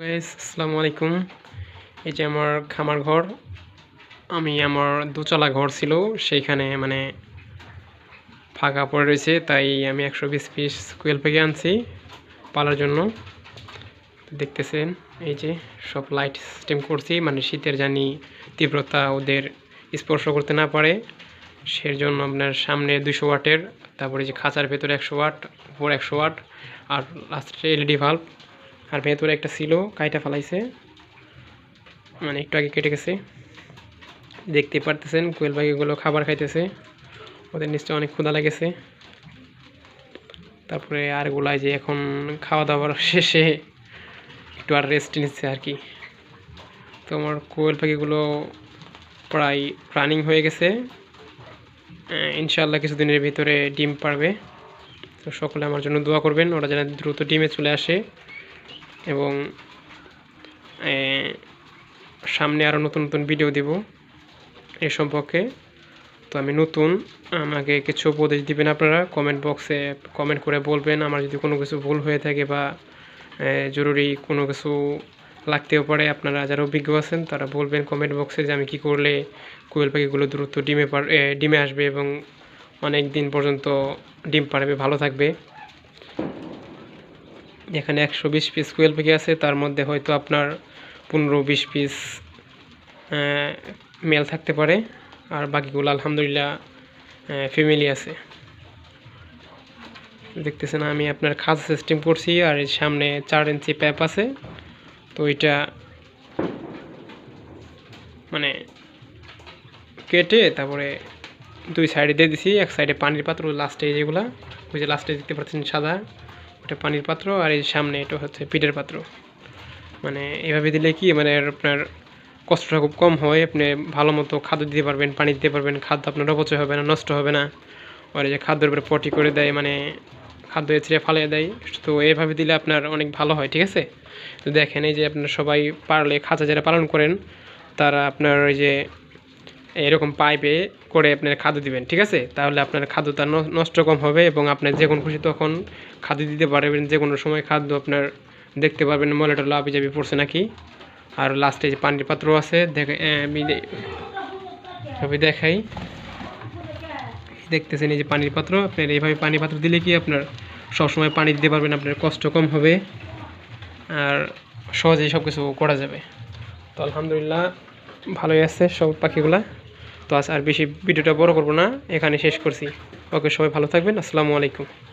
Guys আসসালামু আলাইকুম। এই যে আমার খামার ঘর, আমি আমার দোতলা ঘর ছিল, সেইখানে মানে ফাঁকা পড়ে রয়েছে, তাই আমি 120 পিস কোয়েল পাখি আনছি পালার জন্য। দেখতেছেন এই যে সব লাইট সিস্টেম করছি, মানে শীতের জানি তীব্রতা ওদের স্পর্শ করতে না পারে সেই জন্য। আপনার সামনে 200 ওয়াটের, তারপরে যে খাঁচার ভেতরে 100 ওয়াট, উপর 100 ওয়াট, আর লাস্টে এলইডি ভাল্ব। আর ভেতরে একটা ছিল, কাইটা ফেলাইছে, মানে একটু আগে কেটে গেছে। দেখতে পারতেছেন কোয়েল পাখিগুলো খাবার খাইতেছে, ওদের নিশ্চয় অনেক ক্ষুধা লেগেছে। তারপরে আরগুলাই যে এখন খাওয়া দাওয়ার শেষে একটু আর রেস্ট নিচ্ছে আর কি। তো আমার কোয়েল পাখিগুলো প্রায় রানিং হয়ে গেছে, ইনশাআল্লাহ কিছুদিনের ভিতরে ডিম পারবে। তো সকলে আমার জন্য দোয়া করবেন, ওরা যেন দ্রুত ডিমে চলে আসে। এবং সামনে আরও নতুন নতুন ভিডিও দেব এ সম্পর্কে। তো আমি নতুন, আমাকে কিছু উপদেশ দিবেন আপনারা, কমেন্ট বক্সে কমেন্ট করে বলবেন আমার যদি কোনো কিছু ভুল হয়ে থাকে বা জরুরি কোনো কিছু লাগতেও পারে। আপনারা যারা অভিজ্ঞ আছেন তারা বলবেন কমেন্ট বক্সে যে আমি কী করলে কোয়েল পাখিগুলো দ্রুত ডিমে আসবে এবং অনেক দিন পর্যন্ত ডিম পারবে, ভালো থাকবে। এখানে 120 পিস কোয়েল পাখি আছে, তার মধ্যে হয়তো আপনার 15-20 পিস মেল থাকতে পারে, আর বাকিগুলো আলহামদুলিল্লাহ ফ্যামিলি আছে। দেখতেছেন আমি আপনার খাঁচা সিস্টেম করছি, আর এর সামনে 4 ইঞ্চি প্যাপ আছে। তো এটা মানে কেটে তারপরে 2 সাইডে দিয়ে দিছি। এক সাইডে পানির পাত্র, লাস্টে যেগুলা ওই যে লাস্টে দেখতে পাচ্ছেন সাদা, ওটা পানির পাত্র, আর এই সামনে এটা হচ্ছে পিটের পাত্র। মানে এভাবে দিলে কি মানে আপনার কষ্টটা খুব কম হয়, আপনি ভালো মতো খাদ্য দিতে পারবেন, পানি দিতে পারবেন, খাদ্য আপনার অপচয় হবে না, নষ্ট হবে না। আর এই যে খাদ্যের উপরে পটি করে দেয়, মানে খাদ্য ছিঁড়ে ফালিয়ে দেয়, তো এইভাবে দিলে আপনার অনেক ভালো হয়। ঠিক আছে, তো দেখেন এই যে আপনার সবাই পারলে খাঁচা যারা পালন করেন তারা আপনার ওই যে এরকম পাইপে করে আপনার খাদ্য দিবেন। ঠিক আছে, তাহলে আপনার খাদ্যটা নষ্ট কম হবে এবং আপনার যে কোনো খুশি তখন খাদ্য দিতে পারবেন, যে কোনো সময় খাদ্য আপনার দেখতে পারবেন ময়লাটা লাভি যাবি পড়ছে নাকি। আর লাস্টে যে পানির পাত্র আছে, আমি দেখাই, দেখতেছেন এই যে পানির পাত্র। আপনার এইভাবে পানির পাত্র দিলে কি আপনার সবসময় পানি দিতে পারবেন, আপনার কষ্ট কম হবে আর সহজেই সব কিছু করা যাবে। তো আলহামদুলিল্লাহ ভালোই আছে সব পাখিগুলা। তো আজ আর বেশি ভিডিওটা বড় করব না, এখানে শেষ করছি। ওকে, সবাই ভালো থাকবেন। আসসালামু আলাইকুম।